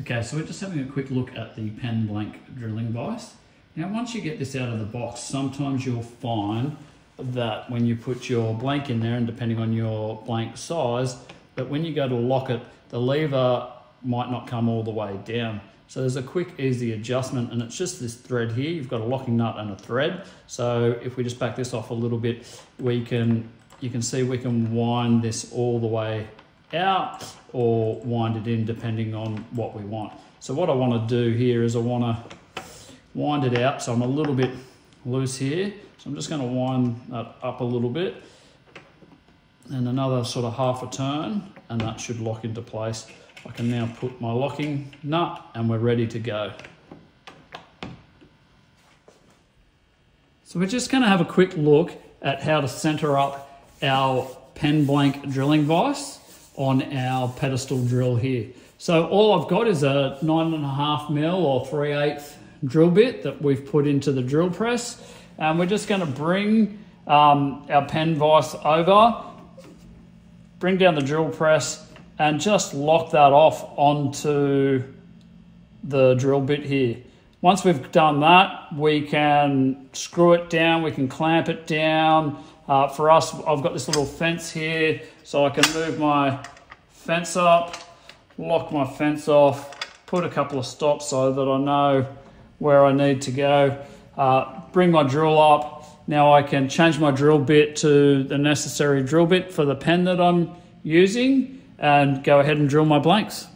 Okay, so we're just having a quick look at the pen blank drilling vise. Now once you get this out of the box, sometimes you'll find that when you put your blank in there, and depending on your blank size, that when you go to lock it, the lever might not come all the way down. So there's a quick, easy adjustment, and it's just this thread here. You've got a locking nut and a thread. So if we just back this off a little bit, you can see we can wind this all the way out or wind it in depending on what we want. So what I want to do here is I want to wind it out, so I'm a little bit loose here. So I'm just going to wind that up a little bit and another sort of half a turn, and that should lock into place. I can now put my locking nut and we're ready to go. So we're just going to have a quick look at how to center up our pen blank drilling vise on our pedestal drill here. So all I've got is a 9.5mm or 3/8 drill bit that we've put into the drill press, and we're just going to bring our pen vise over, bring down the drill press, and just lock that off onto the drill bit here. Once we've done that, we can screw it down, we can clamp it down. For us, I've got this little fence here, so I can move my fence up, lock my fence off, put a couple of stops so that I know where I need to go, bring my drill up. Now I can change my drill bit to the necessary drill bit for the pen that I'm using and go ahead and drill my blanks.